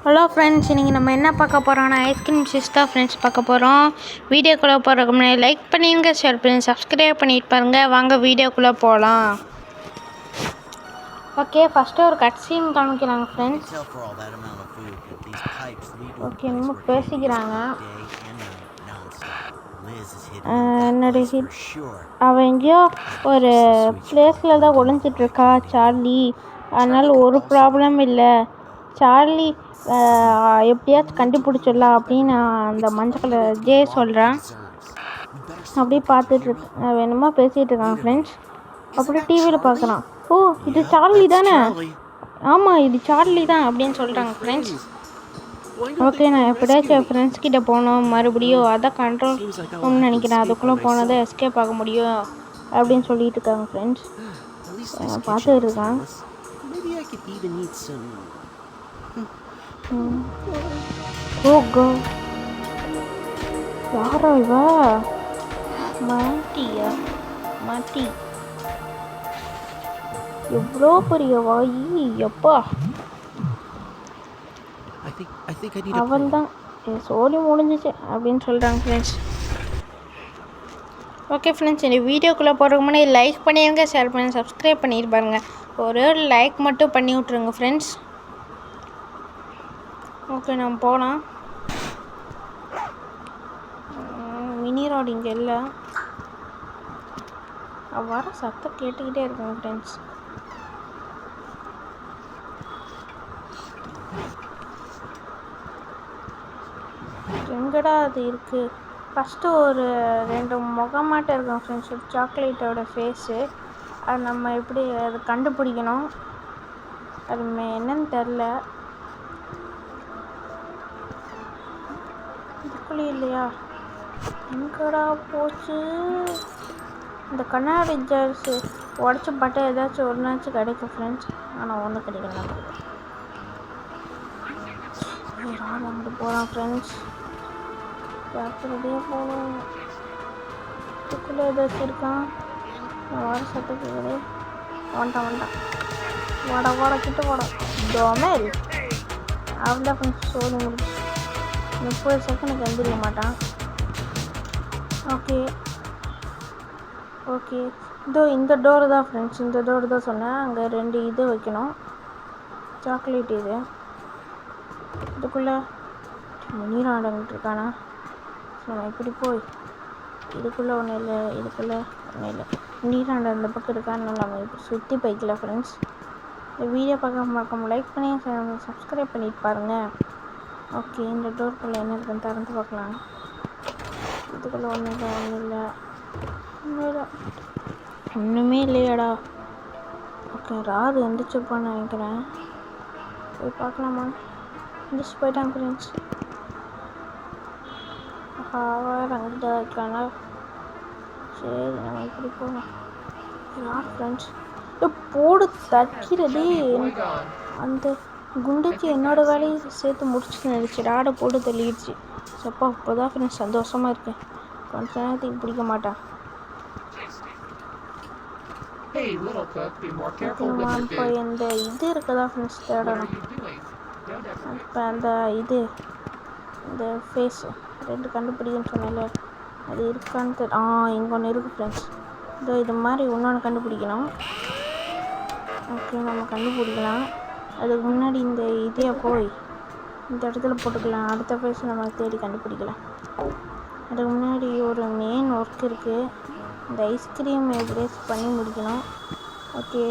Hello friends, இன்றைக்கி நம்ம என்ன பார்க்க போகிறோம்னா ஐஸ்கிரீம் சிப்ஸ் தான் ஃப்ரெண்ட்ஸ் பார்க்க போகிறோம். வீடியோக்குள்ளே போகிறதுக்கு முன்னாடி லைக் பண்ணிடுங்க, ஷேர் பண்ணி சப்ஸ்கிரைப் பண்ணிட்டு பாருங்கள். வாங்க வீடியோக்குள்ளே போகலாம். ஓகே, ஃபஸ்ட்டு ஒரு கட் சீன் காமிக்கிறாங்க ஃப்ரெண்ட்ஸ். ஓகே, இன்னும் பேசிக்கிறாங்க. என்னுடைய அவன் எங்கேயோ ஒரு பிளேஸில் தான் ஒளிஞ்சிட்ருக்கா சார்லி. அதனால் ஒரு ப்ராப்ளம் இல்லை. சார்லி எப்படியாச்சும் கண்டுபிடிச்சிடலாம் அப்படின்னு அந்த மஞ்சள் கலர் ஜே சொல்கிறான். அப்படியே பார்த்துட்ருக்கு வேணுமா பேசிகிட்டு இருக்கான் ஃப்ரெண்ட்ஸ். அப்படியே டிவியில் பார்க்குறான். ஓ, இது சார்லி தானே? ஆமாம், இது சார்லி தான் அப்படின்னு சொல்கிறாங்க ஃப்ரெண்ட்ஸ். ஓகே, நான் எப்படியாச்சும் ஃப்ரெண்ட்ஸ் கிட்டே போனோம் மறுபடியும் அதான் கண்ட்ரோல் நினைக்கிறேன். அதுக்குள்ளே போனதை எஸ்கேப் ஆக முடியும் அப்படின்னு சொல்லிட்டு இருக்காங்க ஃப்ரெண்ட்ஸ். பார்த்துட்டு இருக்கான். யாரா இவா? மாட்டியா? மாட்டி எவ்வளோ பெரிய வாயி எப்பா! அவள் தான் சோழி முடிஞ்சிச்சு அப்படின்னு சொல்கிறாங்க ஃப்ரெண்ட்ஸ். ஓகே ஃப்ரெண்ட்ஸ், இந்த வீடியோக்குள்ளே போடுறதுக்கு முன்னாடி லைக் பண்ணிடுங்க, ஷேர் பண்ணி சப்ஸ்கிரைப் பண்ணிட்டு பாருங்க. ஒரே ஒரு லைக் மட்டும் பண்ணி விட்ருங்க ஃப்ரெண்ட்ஸ். ஓகே, நம்ம போகலாம். மினி ரோடு இங்கே இல்லை. வர சத்தம் கேட்டுக்கிட்டே இருக்காங்க ஃப்ரெண்ட்ஸ். எங்கடா அது இருக்குது? ஃபஸ்ட்டு ஒரு 2 முகமாட்டம் இருக்கும் ஃப்ரெண்ட்ஸ். ஒரு சாக்லேட்டோட ஃபேஸு. அது நம்ம எப்படி அது கண்டுபிடிக்கணும்? அது என்னன்னு தெரில. இதுக்குள்ளே இல்லையா? எங்கடா போச்சு? இந்த கண்ணாடி ஜார்ஸு உடச்சி பட்டா ஏதாச்சும் ஒரு நாச்சும் கிடைக்கும் ஃப்ரெண்ட்ஸ். ஆனால் ஒன்றும் கிடைக்கல. அங்கிட்டு போகலாம் ஃப்ரெண்ட்ஸ். ஜாக்கிரதையாக போகணும். இதுக்குள்ளே ஏதாச்சும் இருக்கான். வர சத்துக்கு வந்துட்டான். வாடா கிட்ட வாடா. டொமேல் அவன்தான் ஃப்ரெண்ட்ஸ். சோழி முடிச்சு 30 செகண்டுக்கு எழுந்திரிக்க மாட்டான். ஓகே இதோ இந்த டோரு தான் ஃப்ரெண்ட்ஸ். இந்த டோரு தான் சொன்னேன். அங்கே 2 இது வைக்கணும். சாக்லேட் இதுக்குள்ளே நீர் ஆடங்கிட்டு இருக்கானா? நம்ம இப்படி போய் இதுக்குள்ளே ஒன்றும் இல்லை. இதுக்குள்ளே ஒன்றும் இல்லை. நீராண்ட அந்த பக்கம் இருக்கான்னு நம்ம இப்படி சுற்றி போய்க்கல ஃப்ரெண்ட்ஸ். இந்த வீடியோ பார்க்க லைக் பண்ணி சப்ஸ்கிரைப் பண்ணிட்டு பாருங்கள். ஓகே, இந்த டோருக்குள்ளே என்ன இருக்குன்னு திறந்து பார்க்கலாம். இதுக்குள்ளே ஒன்றுமே இல்லையாடா? ஓகே, ராது எந்திரிச்சிருப்பான்னு நினைக்கிறேன். போய் பார்க்கலாமா? எந்திரிச்சு போயிட்டாங்க ஃப்ரெண்ட்ஸ். வேறு அங்கிட்ட இருக்கானா? சரி, நம்ம இப்படி போகலாம். யார் ஃப்ரெண்ட்ஸ் போடு தைக்கிறது? அந்த குண்டுக்கு என்னோடய வேலையை சேர்த்து முடிச்சு நினச்சி ராடை போட்டு தள்ளிடுச்சு. சப்பா, இப்போதான் ஃப்ரெண்ட்ஸ் சந்தோஷமாக இருக்கேன். கொஞ்ச நேரத்துக்கு பிடிக்க மாட்டான். இப்போ இந்த இது இருக்குதா ஃப்ரெண்ட்ஸ் தேடணும். இப்போ அந்த இந்த ஃபேஸ் 2 கண்டுபிடிக்குன்னு சொன்னால அது இருக்கான்னு இங்கே ஒன்று இருக்குது ஃப்ரெண்ட்ஸ். இது மாதிரி இன்னொன்று கண்டுபிடிக்கணும். ஓகே, நம்ம கண்டுபிடிக்கலாம். அதுக்கு முன்னாடி இந்த இதே போய் இந்த இடத்துல போட்டுக்கலாம். அடுத்த ஃபேஸ் நம்ம தேடி கண்டுபிடிக்கலாம். அதுக்கு முன்னாடி ஒரு மெயின் ஒர்க் இருக்குது. இந்த ஐஸ்கிரீம் எப்ரேஸ் பண்ணி முடிக்கணும். Okay,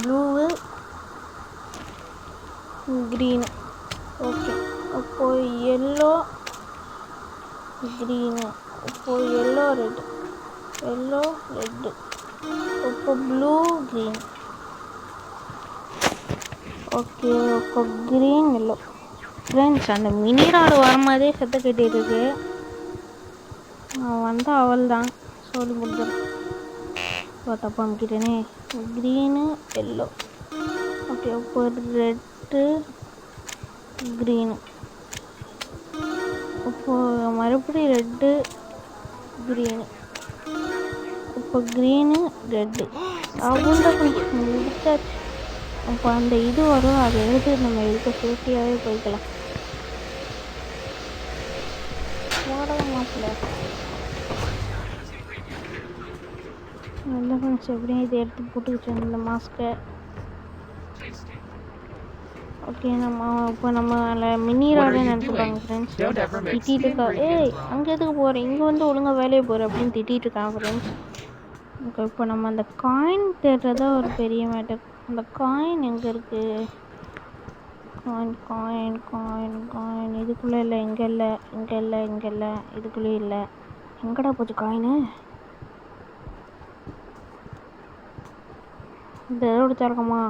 blue green. ஓகே, அப்போது எல்லோ க்ரீனு. இப்போது எல்லோ ரெட்டு. இப்போ ப்ளூ க்ரீன். ஓகே, இப்போ க்ரீன் எல்லோ. ஃப்ரெண்ட்ஸ், அந்த மினி ராடு வரும்போதே சத்தம் கேட்டுருக்கு. வந்தால் அவள் தான் சொல்லி முடிஞ்சிடும். தப்பா அமுக்கிட்டேனே. Green yellow. ஓகே, இப்போ ரெட்டு க்ரீனு. இப்போது மறுபடியும் ரெட்டு க்ரீனு. இப்போ க்ரீனு ரெட்டு. அவங்க முடிச்சாச்சு. அப்போ அந்த இது வரும், அதை எடுத்து நம்ம சேஃப்டியாகவே போய்க்கலாம். போடவே மாப்பிள்ள. நல்ல ஃப்ரெண்ட்ஸ், எப்படியும் இதை எடுத்து போட்டுக்கிட்டு இந்த மாஸ்க்கை. ஓகே, இப்போ நம்ம அதில் மினி ராடே நினச்சிப்பாங்க ஃப்ரெண்ட்ஸ். திட்டிகிட்டு இருக்கா, ஏய் அங்கே எதுக்கு போகிறேன், இங்கே வந்து ஒழுங்காக வேலையை போகிற அப்படின்னு திட்டிகிட்டு இருக்கான் ஃப்ரெண்ட்ஸ். ஓகே, இப்போ நம்ம அந்த காயின் தேடுறதா ஒரு பெரிய மேட்டர். அந்த காயின் எங்கே இருக்குது? காயின் காயின் காயின் காயின் இதுக்குள்ளே இல்லை, இங்கே இல்லை, இங்கே இல்லை, இங்கே இல்லை, இதுக்குள்ளேயும் இல்லை. எங்கடா போச்சு காயினு? இந்த இதோட திறக்கமா?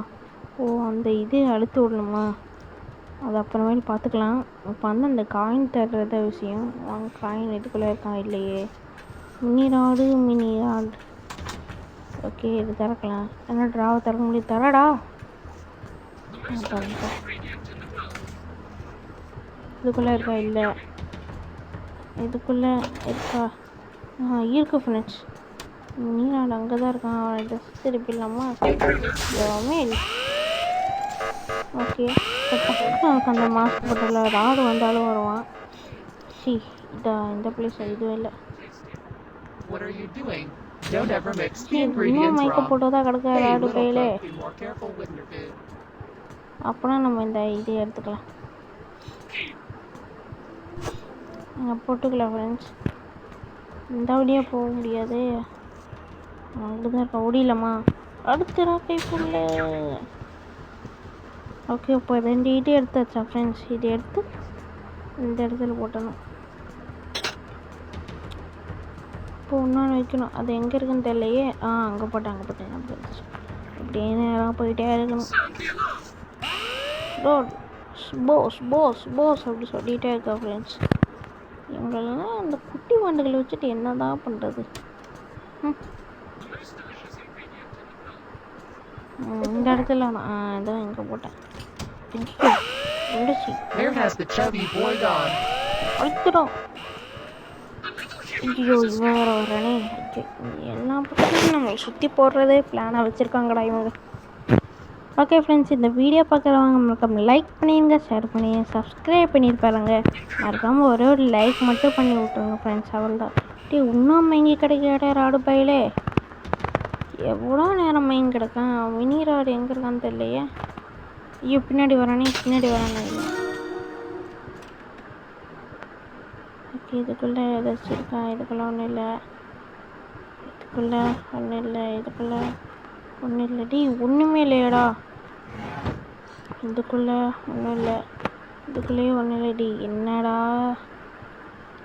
ஓ, அந்த இது அழுத்து விடணுமா? அது அப்புறமேல் பார்த்துக்கலாம். இப்போ வந்து அந்த காயின் தர்றத விஷயம். காயின் இதுக்குள்ளே இருக்கான் இல்லையே. Mini rod. ஓகே, இது திறக்கலாம். என்ன ட்ராவை திறக்க முடியும்? தரடா. இதுக்குள்ளே இருக்கா? இல்லை, இதுக்குள்ளே இருக்கா? இருக்கு ஃப்ரெண்ட்ஸ். மினி ராடு அங்கே தான் இருக்கான். அவனை ட்ரெஸ் திருப்பிடலாமா? ஓகே, நமக்கு அந்த மாஸ்க் போட்டல ராடு வந்தாலும் வருவான். இந்த பிளேஸ் இதுவும் இல்லை. இன்னும் மயக்க போட்டோதான் கிடக்க ராடு கையிலே. அப்போனா நம்ம இந்த இதை எடுத்துக்கலாம். போட்டுக்கலாம் ஃப்ரெண்ட்ஸ். இந்த வழியாக போக முடியாது. அங்கேதான் இருக்கா. ஓடிடலாமா? அடுத்த ராக்கை புள்ள. ஓகே, இப்போ 2 இடி எடுத்தாச்சா ஃப்ரெண்ட்ஸ்? இது எடுத்து இந்த இடத்துல போட்டணும். இப்போ இன்னொன்று வைக்கணும். அது எங்கே இருக்குன்னு தெரியலையே. அங்கே போட்டேன் ஃப்ரெண்ட்ஸ். அப்படியே நேராக போயிட்டே இருக்கணும். போஸ் அப்படி சொல்லிகிட்டே இருக்கா ஃப்ரெண்ட்ஸ். இவங்களெல்லாம் அந்த குட்டி வண்டுகளை வச்சுட்டு என்ன தான் பண்ணுறது? இந்த இடத்துல நான் இதான் இங்கே போட்டேன். அழுத்துடும். ஐயோ, இவன் வேறு வர்றானே. எல்லா பக்கத்தையும் நம்ம சுற்றி போடுறதே பிளானாக வச்சுருக்காங்கடா இவங்க. ஓகே ஃப்ரெண்ட்ஸ், இந்த வீடியோ பார்க்குறவங்க நம்மளுக்கு லைக் பண்ணிடுங்க, ஷேர் பண்ணி சப்ஸ்கிரைப் பண்ணியிருப்பாருங்க. மறக்காமல் ஒரே ஒரு லைக் மட்டும் பண்ணி விட்ருங்க ஃப்ரெண்ட்ஸ். அவள் தான் இன்னும் மயங்கி கிடைக்காடே ராடு பையிலே. எவ்வளோ நேரம் மயங்கி கிடக்கான். மினி ராடு எங்கே இருக்கான்னு தெரியலையே. ஐயோ, பின்னாடி வரானே. இல்லை. ஓகே, இதுக்குள்ளே ஏதாச்சும் இருக்கா? இதுக்குள்ளே ஒன்றும் இல்லை. இதுக்குள்ளே ஒன்றும் இல்லடி. ஒன்றுமே இல்லையடா. இதுக்குள்ளே ஒன்றும் இல்லை. இதுக்குள்ளேயும் ஒன்றும் இல்லடி. என்னடா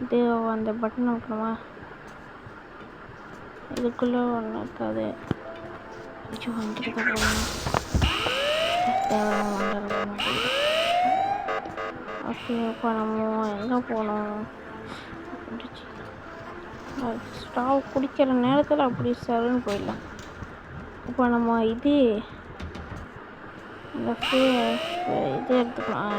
இது? அந்த பட்டன் வைக்கணுமா? இதுக்குள்ளே ஒன்றும் இருக்காது. ஐயோ, வந்துட்டு தான் போகணும். ஓகே, இப்போ நம்ம எங்கே போகணும்? ஸ்டாவ் குடிக்கிற நேரத்தில் அப்படி சருன்னு போயிடலாம். இப்போ நம்ம இது எடுத்துக்கலாம்.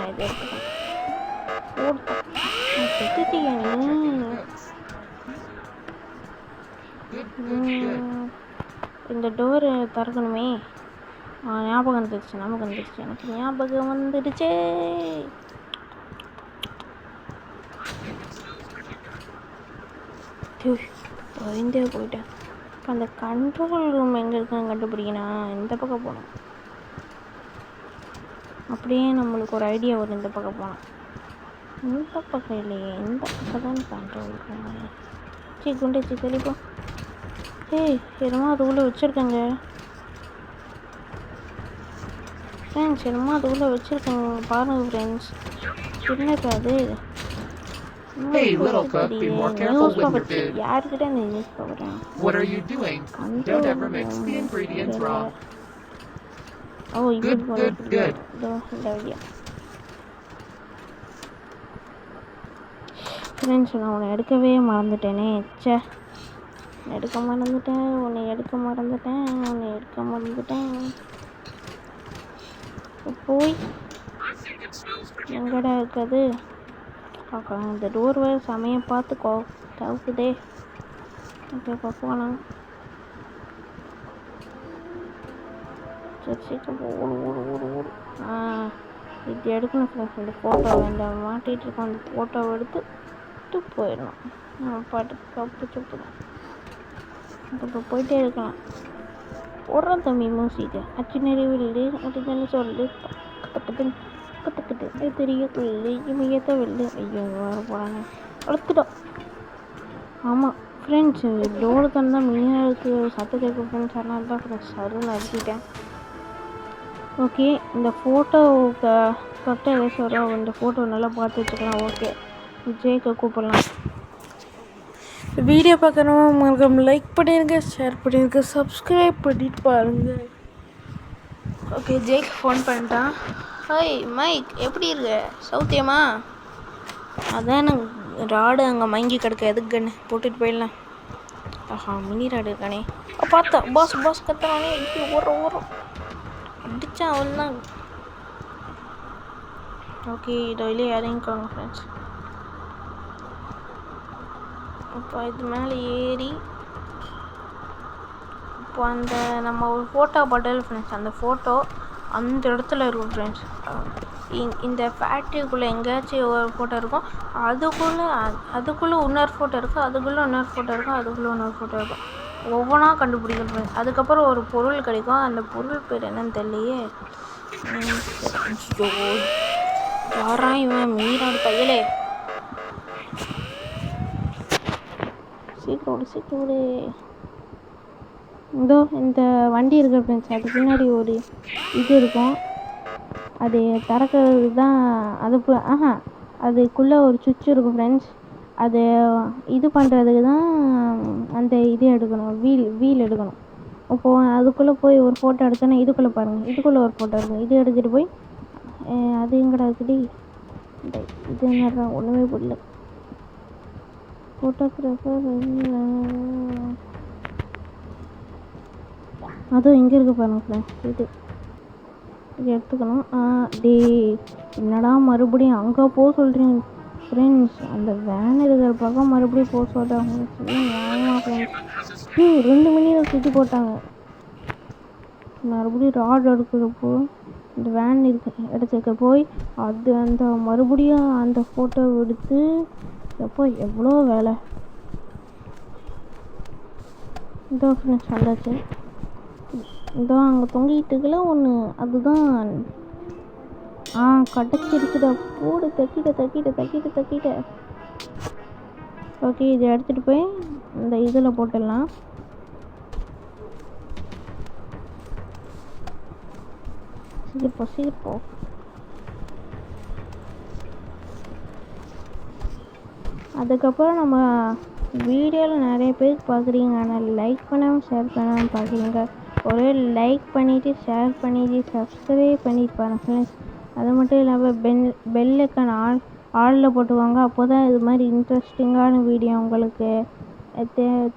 இந்த டோரு திறக்கணுமே. ஞாபகம் வந்துடுச்சு. எனக்கு ஞாபகம் வந்துடுச்சே. பயந்தே போயிட்டேன். இப்போ அந்த கண்ட்ரோல் ரூம் எங்கே இருக்குன்னு கண்டுபிடிக்கணும். இந்த பக்கம் போகணும். அப்படியே நம்மளுக்கு ஒரு ஐடியா வரும். இந்த பக்கம் போனால். இந்த பக்கம் இல்லையே, இந்த பக்கம் தான் கண்ட்ரோல் ரூம். குண்டேச்சி தெளிப்போம். என்னமோ அது உள்ள வச்சுருக்கேங்க ஃப்ரெண்ட்ஸ். பாருங்க ஃப்ரெண்ட்ஸ். என்னது அது? News paper. யாருக்கிட்ட இந்த நியூஸ் பேப்பர்? ஓ, இது ஃப்ரெண்ட்ஸ், நான் உன்னை எடுக்கவே மறந்துட்டேனே. எடுக்க மறந்துட்டேன். போய் எங்கடா இருக்காது? இந்த டோர் வேறு சமயம் பார்த்து தவுக்குதே. ஓகே, போகலாம். சீக்கிரம் ஓடு. இது எடுக்கணும் ஃப்ரெண்ட்ஸ். இந்த ஃபோட்டோவை இந்த மாட்டிகிட்டு இருக்கோம். அந்த ஃபோட்டோவை எடுத்து வச்சுட்டு போயிடணும். நம்ம பாட்டுக்கு கப்பு சுப்பணும். இப்போ போயிட்டே இருக்கலாம். போடுறோம் தம்பி மியூசிக்கு அச்சுநெறி வில்லு அப்படின்னு சொல்லு கற்றுக்கிட்டு தெரிய வில்லு இமையத்த வில்லு. ஐயோ வர போகிறாங்க வளர்த்துட்டோம். ஆமாம் ஃப்ரெண்ட்ஸ், டோரு தந்தா மீனாருக்கு சத்த கேட்க ஃப்ரெண்ட்ஸ். அதனால தான் ஃப்ரெண்ட்ஸ் சருன்னு அடிச்சிட்டேன். ஓகே, இந்த ஃபோட்டோ கரெக்டாக ஏதாச்சும் வரும். இந்த ஃபோட்டோ நல்லா பார்த்து வச்சுக்கலாம். ஓகே, ஜேக்கை கூப்பிடலாம். வீடியோ பார்க்கணுமா மறக்காம லைக் பண்ணிடுங்க, ஷேர் பண்ணிடுங்க, சப்ஸ்கிரைப் பண்ணிட்டு பாருங்கள். ஓகே, ஜேக் ஃபோன் பண்ணிட்டான். ஹாய் மைக், எப்படி இருக்க? சௌத்தியமா? அதான் ராடு அங்கே மங்கி கிடக்க, எதுக்கு கண்ணு போட்டுட்டு போயிடலாம். ஆஹா, மினி ராடு இருக்கானே. பார்த்தா பாஸ் கத்துறானே. இப்படி ஓடுறோம் அடித்தான் அவன் தான். ஓகே, இதோ இல்லையே இறங்கிக்கோங்க ஃப்ரெண்ட்ஸ். இப்போ இது மேலே ஏறி இப்போ அந்த நம்ம ஒரு ஃபோட்டோ பாட்டல் ஃப்ரெண்ட்ஸ், அந்த ஃபோட்டோ அந்த இடத்துல இருக்கும் ஃப்ரெண்ட்ஸ். இந்த ஃபேக்ட்ரிக்குள்ளே எங்கேயாச்சும் ஒரு ஃபோட்டோ இருக்கும். அதுக்குள்ளே இன்னொரு ஃபோட்டோ இருக்குது, அதுக்குள்ளே இன்னொரு ஃபோட்டோ இருக்கும், அதுக்குள்ளே இன்னொரு ஃபோட்டோ இருக்கும். ஒவ்வொன்றா கண்டுபிடிக்கணும் ஃப்ரெண்ட்ஸ். அதுக்கப்புறம் ஒரு பொருள் கிடைக்கும். அந்த பொருள் பேர் என்னன்னு தெரியலையே. யாரா இவன்? மீனோட கையிலே சீக்கிரம் இதோ இந்த வண்டி இருக்கு ஃப்ரெண்ட்ஸ். அதுக்கு பின்னாடி ஒரு இது இருக்கும். அது திறக்கிறது தான். அதுக்குள்ளே ஒரு சுவிட்ச் இருக்கும் ஃப்ரெண்ட்ஸ். அது இது பண்ணுறதுக்கு தான் அந்த இது எடுக்கணும், வீல் எடுக்கணும். அப்போது அதுக்குள்ளே போய் ஒரு ஃபோட்டோ எடுத்தோன்னா இதுக்குள்ளே பாருங்கள், இதுக்குள்ளே ஒரு ஃபோட்டோ இருக்கும். இது எடுத்துகிட்டு போய் அது எங்கடா இருக்குடி? இது என்னடா ஒன்றுமே புரியல. ஃபோட்டோகிராஃபர் அதுவும் இங்கே இருக்குது பாருங்க ஃப்ரெண்ட்ஸ். இது எடுத்துக்கணும். என்னடா மறுபடியும் அங்கே போக சொல்கிறீங்க ஃப்ரெண்ட்ஸ்? அந்த வேன் இருக்கிற பக்கம் மறுபடியும் போக சொல்கிறாங்க. நியாயமாக ஃப்ரெண்ட்ஸ். 2 மணி நேரம் சுற்றி போட்டாங்க. மறுபடியும் ராட் எடுக்கிறப்போ இந்த வேன் இடத்துக்கு போய் அந்த மறுபடியும் அந்த ஃபோட்டோ எடுத்து எப்போ எவ்வளோ வேலை. இதோ ஃப்ரெண்ட்ஸ் வந்தாச்சு. இதோ அங்கே தொங்கிட்டுக்குள்ள ஒன்று, அதுதான் கடைச்சிருச்சுடா. போடு, தக்கிட்ட. ஓகே, இதை எடுத்துகிட்டு போய் இந்த இதில் போட்டுடலாம். சீக்கிரம். அதுக்கப்புறம் நம்ம வீடியோவில் நிறைய பேர் பார்க்குறீங்க, ஆனால் லைக் பண்ணாமல் ஷேர் பண்ணாமல் பார்க்குறீங்க. ஒரே லைக் பண்ணிவிட்டு ஷேர் பண்ணிவிட்டு சப்ஸ்கிரைப் பண்ணிட்டு பாருங்கள் ஃப்ரெண்ட்ஸ். அது மட்டும் இல்லாமல் பெல் ஐக்கான் ஆளில் போட்டுவாங்க. அப்போ தான் இது மாதிரி இன்ட்ரெஸ்டிங்கான வீடியோ உங்களுக்கு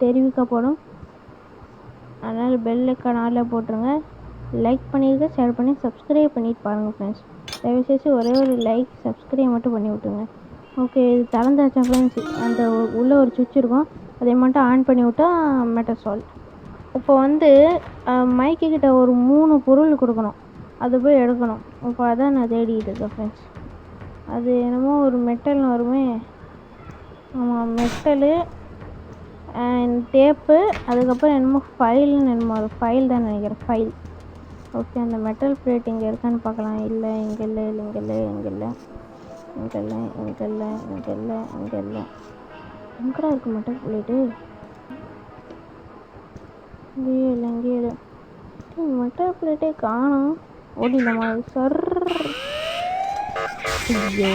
தெரிவிக்கப்படும். அதனால் பெல் ஐக்கான் ஆளில் போட்டுருங்க. லைக் பண்ணிடுங்க, ஷேர் பண்ணி சப்ஸ்கிரைப் பண்ணிட்டு பாருங்கள் ஃப்ரெண்ட்ஸ். தயவுசெய்து ஒரே ஒரு லைக் சப்ஸ்கிரைப் மட்டும் பண்ணி விட்டுருங்க. ஓகே, இது திறந்தாச்சா ஃப்ரெண்ட்ஸ்? அந்த உள்ளே ஒரு சுவிட்ச் இருக்கும், அதை மட்டும் ஆன் பண்ணி விட்டால் மேட்டர் சால்வ். இப்போ மைக்கிட்ட ஒரு 3 பொருள் கொடுக்கணும், அது போய் எடுக்கணும். இப்போ அதான் நான் தேடிட்டு இருக்கேன் ஃப்ரெண்ட்ஸ். அது என்னமோ ஒரு மெட்டல்னு வருமே. ஆமாம், மெட்டலு, டேப்பு, அதுக்கப்புறம் என்னமோ ஃபைல்னு என்னமோ ஃபைல் தான் நினைக்கிறேன், ஃபைல். ஓகே, அந்த மெட்டல் பிளேட் இங்கே இருக்கான்னு பார்க்கலாம். இல்லை, இங்கே இல்லை. எங்கடா இருக்குது மெட்டல் பிளேட்டு? இங்கே இல்லை. மெட்டல் பிளேட்டே காணும். ஓடிடலாமா? ஐயோ,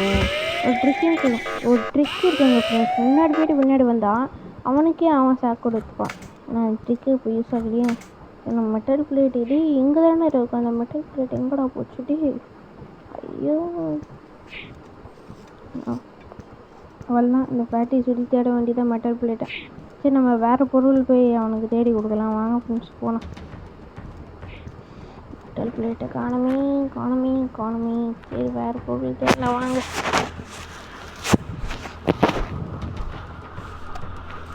ஒரு ட்ரிக் இருக்குங்க ஃப்ரெண்ட்ஸ். முன்னாடி போய்ட்டு பின்னாடி வந்தான், அவனுக்கே அவன் சாக்கு கொடுத்துப்பான். நான் ட்ரிக்கு இப்போ யூஸ் ஆகலையே. என்ன மெட்டல் பிளேட் இது இங்கே தானே இருக்கும். அந்த மெட்டல் பிளேட் எங்கடா போச்சுடி? ஐயோ, அவள்தான் இந்த பேட்டரி சுற்றி தேட வேண்டியதான் மெட்டல் பிளேட்டை. சரி, நம்ம வேறு பொருள் போய் அவனுக்கு தேடி கொடுக்கலாம். வாங்க ஃப்ரெண்ட்ஸ் போனோம். மெட்டல் பிளேட்டை காணுமே. சரி, வேறு பொருள் தேடலாம் வாங்க.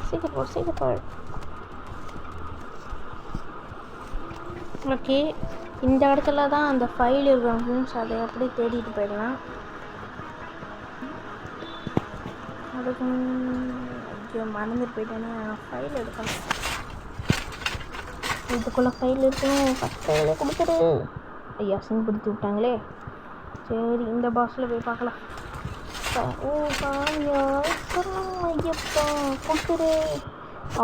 சீக்கிரம். ஓகே, இந்த இடத்துல தான் அந்த ஃபைல் இருக்கும் ஃப்ரெண்ட்ஸ். அதை அப்படியே தேடிட்டு போயிடலாம். அதுக்கு ஐயோ மறந்துட்டு போயிட்டேன்னா ஃபைல் எடுக்கணும். இதுக்குள்ளே ஃபைல் இருக்கணும். ஃபஸ்ட் ஃபைலே கொடுத்துரு. ஐயா சிங்கப்படுத்தி விட்டாங்களே. சரி இந்த பாக்ஸில் போய் பார்க்கலாம். ஓ சாமியா ஐயப்பா கொடுத்துரு.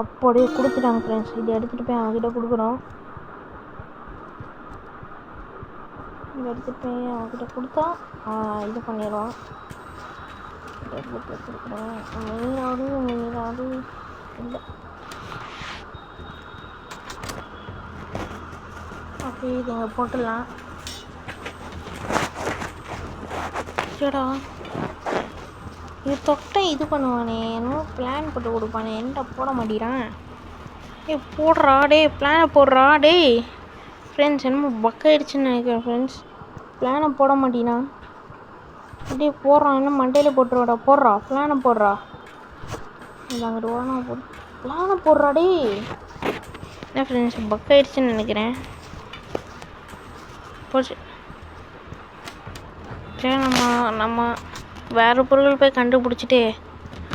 அப்படியே கொடுத்துட்டாங்க ஃப்ரெண்ட்ஸ். இதை எடுத்துகிட்டு போய் அவங்ககிட்ட கொடுக்குறோம். இதை எடுத்துகிட்டு போய் அவங்ககிட்ட கொடுத்தா இது பண்ணிடுவான். கொடுக்குறேன். மீனாவது இல்லை. ஓகே இது இங்கே போட்டுடலாம். சரிடா இது தொட்டை இது பண்ணுவானே என்னமோ பிளான் போட்டு கொடுப்பானே. என்ன போட மாட்டேறான். போடுறா டே பிளானை போடுறா டே. ஃப்ரெண்ட்ஸ் என்னமோ பக்காயிடுச்சுன்னு நினைக்கிறேன் ஃப்ரெண்ட்ஸ். பிளானை போட மாட்டேனா அப்படியே போடுறான். என்ன மண்டையில் போட்டுருவாடா. போடுறா பிளானை போடுறா. இது அங்கிட்டு ஓடனா போடு. பிளானை போடுறா டே. என்ன ஃப்ரெண்ட்ஸ் பக்காயிடுச்சுன்னு நினைக்கிறேன். போச்சு. சரி நம்ம வேறு பொருள் போய் கண்டுபிடிச்சிட்டு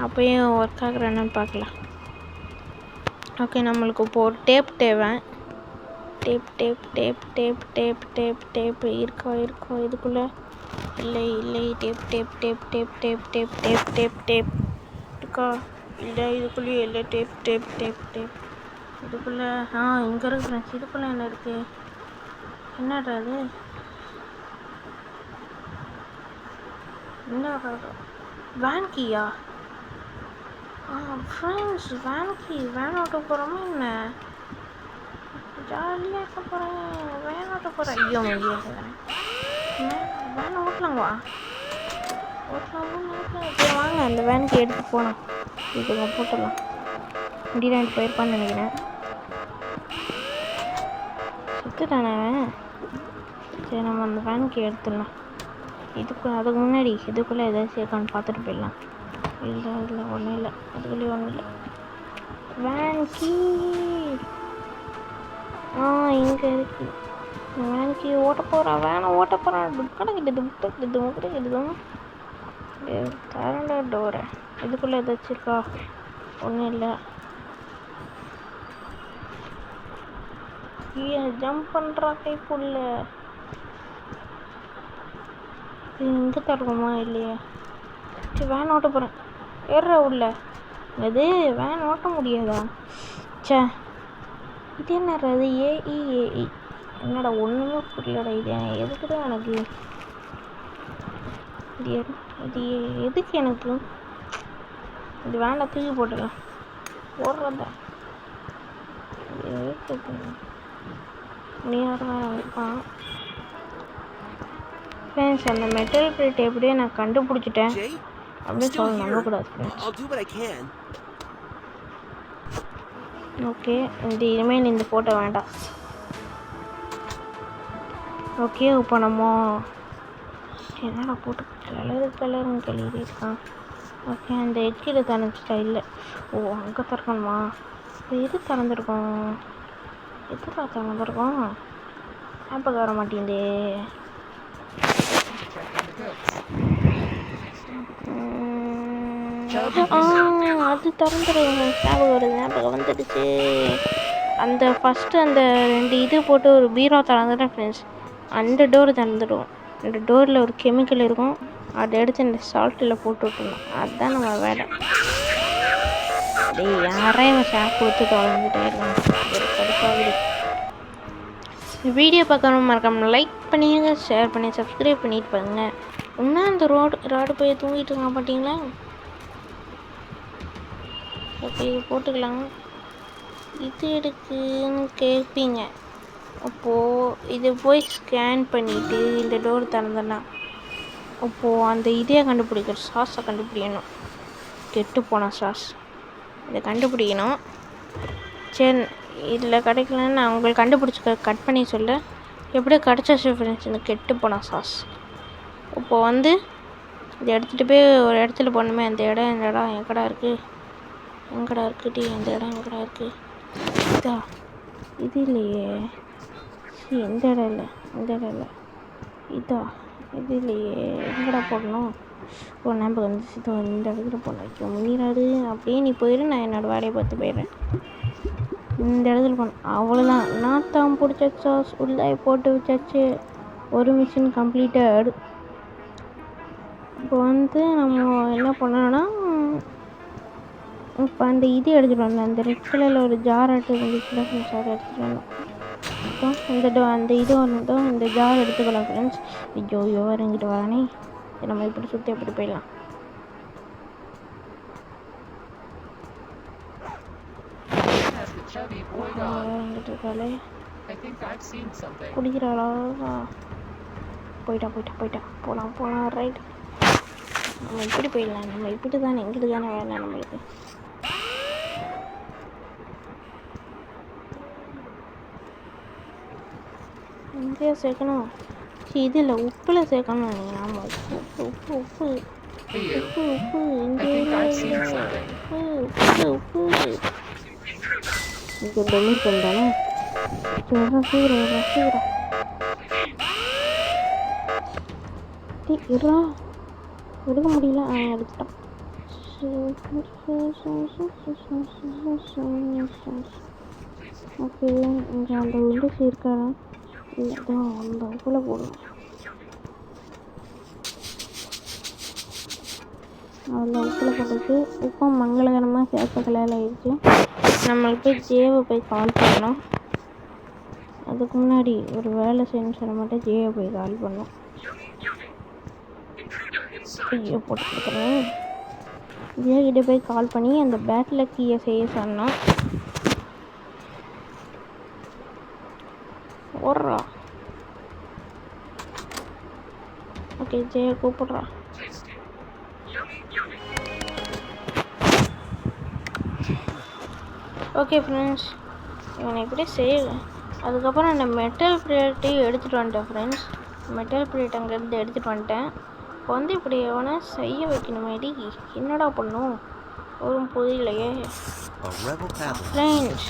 அப்போயும் ஒர்க் ஆகுற என்னன்னு பார்க்கலாம். ஓகே நம்மளுக்கு இப்போ ஒரு டேப் தேவை. டேப் இருக்கா இதுக்குள்ளே இல்லை. டேப் இருக்கா இல்லை. இதுக்குள்ளேயே இல்லை. டேப் இதுக்குள்ளே இங்கே இருக்கு ஃப்ரெண்ட்ஸ். இதுக்குள்ளே என்ன இருக்குது? என்னடா அது? என்ன வேன் கீயா? Friends van key. வேன் ஓட்ட போகிறோமா என்ன? ஜாலியாக இருக்க போகிறேன். வேன் ஓட்ட போகிறேன். ஐயோ வேன் ஓட்டலாங்களா? சரி வாங்க அந்த வேனுக்கு எடுத்து போகலாம். இதுங்க போட்டுடலாம். முடியலான்ட்டு போயிருப்பான்னு நினைக்கிறேன். சுற்றுட்டானே. சரி நம்ம அந்த வேனுக்கு எடுத்துடலாம். அதுக்கு முன்னாடி இதுக்குள்ளே எதாவது சேர்க்கான்னு பார்த்துட்டு போயிடலாம். இல்லை ஒன்றும் இல்லை. அதுக்குள்ளேயே ஒன்றும் இல்லை. வேன் கீ இங்கே இருக்குது. வேன் கீ ஓட்ட போகிறான். வேனை ஓட்ட போகிறான். தரண்ட டோரை. இதுக்குள்ளே ஏதாச்சும் இருக்கா? ஒன்றும் இல்லை. ஜம்ப் பண்ணுறா கைக்குள்ள. இங்கே தருவோமா இல்லையா? சரி வேன் ஓட்ட போகிறேன். ஏறுற உள்ள. அது வேன் ஓட்ட முடியாதா? சே இது என்னடா? அது ஏஇ என்னடா ஒன்றுமே புரியலடா. இது எதுக்கு தான் எனக்கு? இது எதுக்கு எனக்கு? இது வேனை தூக்கி போட்டுடலாம். போடுறத நீ யாரும் இருப்பான். ஃப்ரெண்ட்ஸ் அந்த மெட்டல் பிளேட் எப்படியே நான் கண்டுபிடிச்சிட்டேன் அப்படின்னு சொல்ல நம்பக்கூடாது ஃப்ரெண்ட்ஸ். ஓகே இனிமேல் இந்த ஃபோட்டோ வேண்டாம். ஓகே இப்போ நம்ம என்னடா போட்டு கலருன்னு கழுவிருக்கான். ஓகே அந்த எட்ஜில் திறந்துட்டா? இல்லை. அங்கே திறக்கணுமா? எது திறந்துருக்கோம்? எதுக்கா திறந்துருக்கோம்? ஆப்பை வர மாட்டேங்குதே. அது திறந்துடுங்க. ஞாபகம் வந்துடுச்சு. அந்த ஃபஸ்ட்டு அந்த 2 இது போட்டு ஒரு பீரோ திறந்துட்டேன் ஃப்ரெண்ட்ஸ். அந்த டோர் திறந்துடும். அந்த டோரில் ஒரு கெமிக்கல் இருக்கும். அதை எடுத்து இந்த சால்ட்டில் போட்டு விட்டுருணும். அதுதான் நம்ம வேலை. யாரையும் ஷேர் கொடுத்து தொலைஞ்சிட்டே இருக்காங்க. வீடியோ பார்க்கணும் மறக்காம லைக் பண்ணிங்க, ஷேர் பண்ணி சப்ஸ்கிரைப் பண்ணிட்டு பாருங்க. இன்னும் அந்த ராடு போய் தூங்கிட்டு இருக்கான் பார்த்தீங்களா? ஓகே இது போட்டுக்கலாம். இது எடுக்குன்னு கேட்பீங்க. அப்போது இது போய் ஸ்கேன் பண்ணிவிட்டு இந்த டோர் திறந்தனா அப்போது அந்த இதையை கண்டுபிடிக்கிற சாஸை கண்டுபிடிக்கணும். கெட்டு போன சாஸ் இதை கண்டுபிடிக்கணும். சரி இதில் கிடைக்கலன்னு நான் உங்களுக்கு கண்டுபிடிச்சி கட் பண்ணி சொல்ல எப்படியோ கிடச்சாச்சு ஃப்ரெண்ட்ஸ் இந்த கெட்டு போன சாஸ். இப்போது இதை எடுத்துகிட்டு போய் ஒரு இடத்துல போடணுமே. அந்த இடம் எங்கடா இருக்குது? அந்த இடம் எங்கடா இருக்குது? இது இல்லையே. இந்த இடம் இல்லை. இது இல்லையே. எங்கடா போடணும்? ஒரு ஞாபகம் வந்துச்சு, இந்த இடத்துல போன வைக்க முன்னிடாது. அப்படியே நீ போயிடு, நான் என்னோடய வேலையை பார்த்து போயிடுறேன். இந்த இடத்துல போனேன், அவ்வளோதான். நாத்தான் பிடிச்சா உள்ளே போட்டு வச்சாச்சு. ஒரு மிஷின் கம்ப்ளீட்டட். இப்போ வந்து நம்ம என்ன பண்ணணும்னா, இப்போ அந்த இது எடுத்துகிட்டு வந்தோம், அந்த ரெட் கலரில் ஒரு ஜார் இருந்துச்சுல ஃப்ரெண்ட்ஸ், அதை எடுத்துகிட்டு வந்தோம். அந்த இது வந்தோம், இந்த ஜார் எடுத்துக்கலாம் ஃப்ரெண்ட்ஸ். ஐயோ இறங்கிட்டு வரானே, நம்ம இப்படி சுற்றி எப்படி போயிடலாம். இறங்கிட்டு இருக்காளே, குடிக்கிறாளா? போயிட்டா. போகலாம் ரைட். நம்ம இப்படி போயிடலாம், நம்ம இப்படி தானே, இங்கிட்டு தானே வேணாம் நம்மளுக்கு. இங்கேயா சேர்க்கணும்? இதில் உப்பில் சேர்க்கணும். ஆமாம், உப்பு இங்கே உப்பு இங்கே டெலிட் பண்ணுறானே. சீக்கிரம் எடுக்க முடியல. எடுத்துட்டான். ஓகே, இங்கே அந்த உள்ள சேர்க்கிறேன். இதுதான் அந்த உப்புல போடணும். அதில் உப்புல போட்டுட்டு உப்பும் மங்களகரமாக சேர்த்த கலையில் ஆயிடுச்சு. நம்மளுக்கு போய் ஜேவை போய் கால் பண்ணணும். அதுக்கு முன்னாடி ஒரு வேலை செஞ்சு மட்டும் ஜேவை போய் கால் பண்ணோம். ஐயோ போட்டு கொடுக்குறேன். ஜேகிட்ட போய் கால் பண்ணி அந்த பேட்டில் கீயை செய்ய சொன்னோம். ஓடுறா. ஓகே, ஜெய கூப்பிட்றா. ஓகே ஃப்ரெண்ட்ஸ், இவனை இப்படி செய்வேன். அதுக்கப்புறம் அந்த மெட்டல் பிளேட்டையும் எடுத்துகிட்டு வந்துட்டேன் ஃப்ரெண்ட்ஸ். மெட்டல் பிளேட் அங்கேருந்து எடுத்துகிட்டு வந்துட்டேன். இப்போ வந்து இப்படி எவனை செய்ய வைக்கணுமேடி, என்னடா பண்ணும் ஒரு புரியலையே ஃப்ரெண்ட்ஸ்.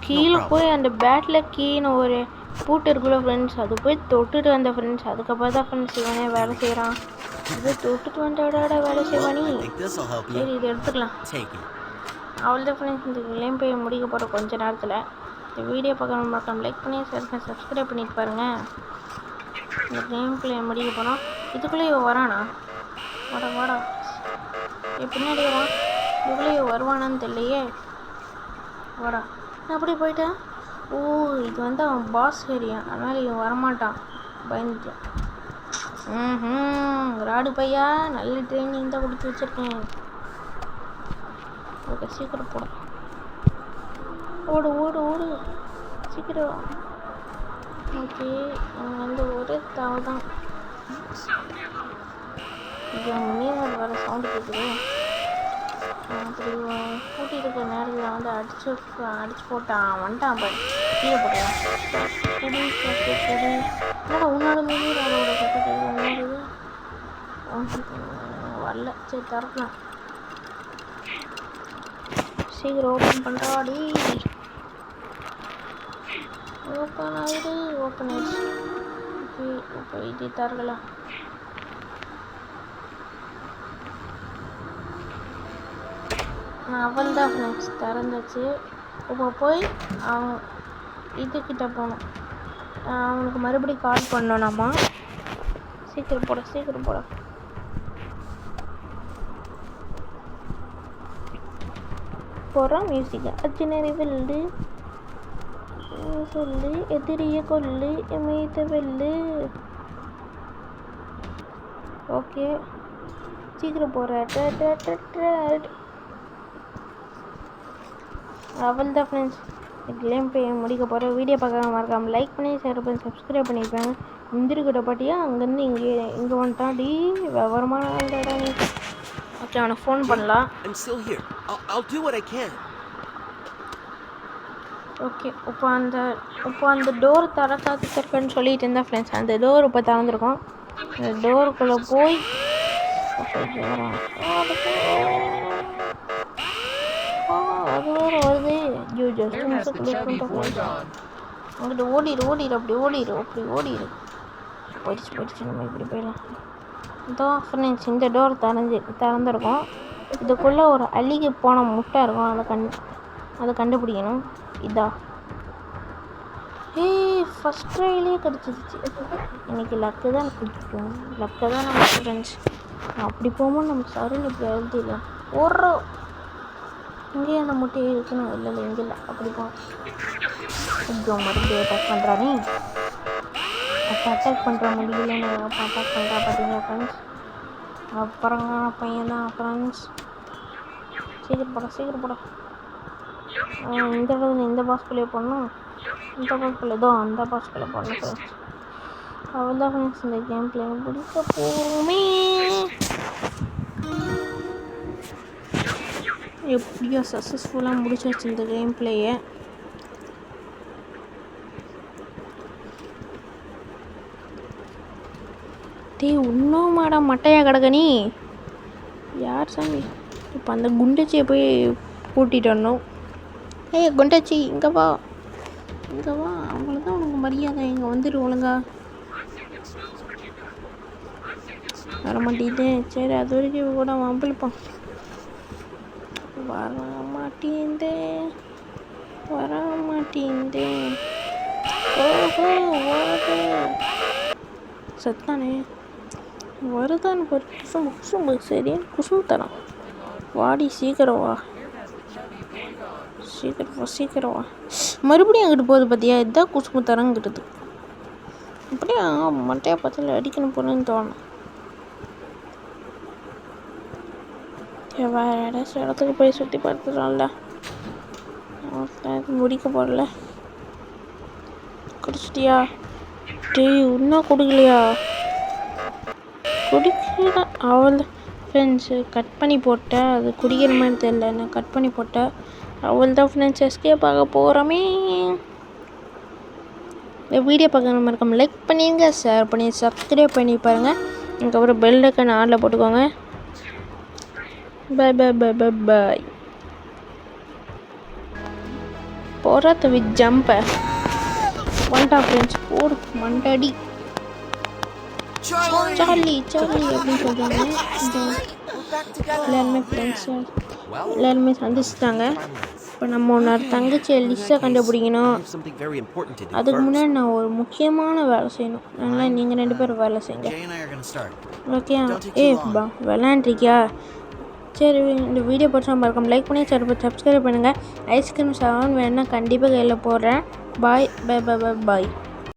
கீழே போய் அந்த பேட்டில் கீன்னு ஒரு பூட்டு இருக்குல்ல ஃப்ரெண்ட்ஸ், அது போய் தொட்டுட்டு வந்த ஃப்ரெண்ட்ஸ். அதுக்கப்புறம் தான் ஃப்ரெண்ட்ஸ் இவனே வேலை செய்கிறான். இது தொட்டுட்டு வந்தோட வேலை செய்வானி. சரி, இது எடுத்துக்கலாம். அவ்வளோதான் ஃப்ரெண்ட்ஸ், இந்த கேம் போய் முடிக்க போகிற கொஞ்ச நேரத்தில். இந்த வீடியோ பார்க்க மறக்காம லைக் பண்ணி சப்ஸ்கிரைப் பண்ணிட்டு பாருங்கள். இந்த கேம் பிளே முடிக்க போகிறோம். இதுக்குள்ளே வரானா? வாடா பின்னாடி வரான். இதுக்குள்ளே வருவானான்னு தெரியலையே. வாடா, நான் அப்படியே போயிட்டேன். ஓ, இது வந்து அவன் பாஸ் ஏரியா, அதனால் இவன் வரமாட்டான், பயந்துட்டேன். ராடு பையா, நல்ல ட்ரைனிங் தான் கொடுத்து வச்சுருக்கேன். ஓகே, சீக்கிரம் போட. ஓடு சீக்கிரம். ஓகே, அவன் வந்து ஒரே தாவு தான். இது மீனோட வர சவுண்டு கேட்குது. அப்படி கூட்டிகிட்டு இருக்கிற நேரத்தில் வந்து அடிச்சு போட்டான். வந்துட்டான் பாரு, கீழே போட்டான். என்னடா உன்னோட மீன் அவனோட கட்டு உன்னோட வரல. சரி, திறக்கலாம். சீக்கிரம் ஓப்பன் பண்ணுறாடி. ஓப்பன் ஆகிடுச்சு. ஓகே, இப்போ இது தரலாம். அவள் தான் ஃப்ரெண்ட்ஸ் திறந்துச்சு. இப்போ போய் அவன் இதுக்கிட்ட போகணும். அவனுக்கு மறுபடியும் கால் பண்ணோம்னாமா. சீக்கிரம் போட. போகிறோம். மியூசிக்கா அர்ஜுனரி வெல்லு சொல்லு, எதிரிய கொல்லு, எமேத வெல்லு. ஓகே, சீக்கிரம் போகிற. அவள் தான் ஃப்ரெண்ட்ஸ் கேம் போய் முடிக்க போகிற. வீடியோ பார்க்க மறக்காமல் லைக் பண்ணி ஷேர் பண்ணி சப்ஸ்கிரைப் பண்ணியிருப்பாங்க. முந்திரிக்கிட்ட பாட்டியா அங்கேருந்து இங்கே வந்துட்டான். டி விவரமான ஆள்டா நீ. ஓகே, அவனை ஃபோன் பண்ணலாம். ஓகே, இப்போ அந்த டோர் திறக்காதுன்னு சொல்லிட்டு இருந்தா ஃப்ரெண்ட்ஸ். அந்த டோர் இப்போ திறந்துருக்கோம். அந்த டோருக்குள்ளே போய் அது வேறு வருது. அங்கிட்ட ஓடிடு. அப்படி ஓடிடு. போயிடுச்சு. நம்ம இப்படி போயிடலாம். இதோ ஃப்ரெண்ட்ஸ் இந்த டோர் திறந்துருக்கும். இதுக்குள்ளே ஒரு அழுகி போன முட்டை இருக்கும். அதை கண்டுபிடிக்கணும். இதா ஃபஸ்ட் ட்ரைலேயே கிடச்சிருச்சு. இன்றைக்கி லக்கு தான் பிடிக்கும். லக்கு தான் நம்ம ஃப்ரெண்ட்ஸ். அப்படி போகும்போது நம்ம சருன்னு இப்படி எழுதிடலாம். ஒரு இங்கேயே அந்த முட்டையே இருக்குன்னு இல்லை இங்கே இல்லை. அப்படி போகும். கொஞ்சம் மறுபடியும் அட்டாக் பண்ணுறானே. அப்போ அட்டாக் பண்ணுற முடியலன்னு அப்போ அட்டாக் பண்ணுறா பார்த்தீங்களா ஃப்ரெண்ட்ஸ். அப்புறம் பையன் தான் ஃப்ரெண்ட்ஸ். சீக்கிரம் போட இந்த இடத்துல இந்த பாஸ்குள்ளே போடணும். இந்த பாஸ்குள்ளே அந்த பாஸ்குள்ளே போடணும் ஃப்ரெண்ட்ஸ். அவ்வளோதான் ஃப்ரெண்ட்ஸ். இந்த கேம் பிளே பிடிக்க போகிறோமே. எப்படியோ சக்ஸஸ்ஃபுல்லாக முடிச்சாச்சு இந்த கேம் பிளேயை. இன்னும் மாடா மட்டையாக கிடக்க நீ யார் சாமி? இப்போ அந்த குண்டச்சியை போய் கூட்டிகிட்டு வரணும். குண்டச்சி இங்கே வா அவ்வளோதான் உனக்கு மரியாதை. இங்கே வந்துடு ஒழுங்கா. வர மாட்டேங்குது. சரி அது வரைக்கும் கூட வம்பிழுப்பான். வர மாட்டேங்குது. ஓஹோ சத்தானே வருதான்னு குசும்பு சரி குசும்பு தரான். வாடி சீக்கிரம் வா. மறுபடியும் அங்கிட்டு போகுது பார்த்தியா? இதுதான் குசும்பு தரங்கிறது. அப்படியே மட்டையை பார்த்தால அடிக்கணும் போகணுன்னு தோணும். வேறு ஏதாச்சும் இடத்துக்கு போய் சுற்றி பார்த்துடலாம்ல. முடிக்க போடல. குடிச்சிட்டியா? இன்னும் குடிக்கலையா? குடிக்கல. அவள் ஃப்ரெண்ட்ஸு கட் பண்ணி போட்டேன். அது குடிக்கிற மாதிரி தெரியல. நான் கட் பண்ணி போட்டேன். அவள் தான் ஃப்ரெண்ட்ஸ் எஸ்கேப் ஆக போகிறோமே. இந்த வீடியோ பார்க்க மறக்காம லைக் பண்ணிடுங்க, ஷேர் பண்ணி சப்ஸ்கிரைப் பண்ணி பாருங்கள். அதுக்கப்புறம் பெல் ஐக்கான் ஆனில் போட்டுக்கோங்க. பாய். போராத்த வித் ஜம்பை வந்துட்டா ஃப்ரெண்ட்ஸ். போடு மண்டடி. சார்லி அப்படின்னு சொல்கிறாங்க. எல்லாருமே ஃப்ரெண்ட்ஸு எல்லாருமே சந்திச்சிட்டாங்க. இப்போ நம்ம ஒன்று தங்கச்சி லிஸ்ட்டை கண்டுபிடிக்கணும். அதுக்கு முன்னாடி நான் ஒரு முக்கியமான வேலை செய்யணும். அதனால் நீங்கள் 2 பேரும் வேலை செய்யுங்க. ஓகே விளாண்டுருக்கியா? சரி இந்த வீடியோ பிடிச்சா மறக்காம லைக் பண்ணி சப்ஸ்கிரைப் பண்ணுங்கள். ஐஸ்கிரீம் 7 வேணுன்னா கண்டிப்பாக கையில் போடுறேன். பாய்.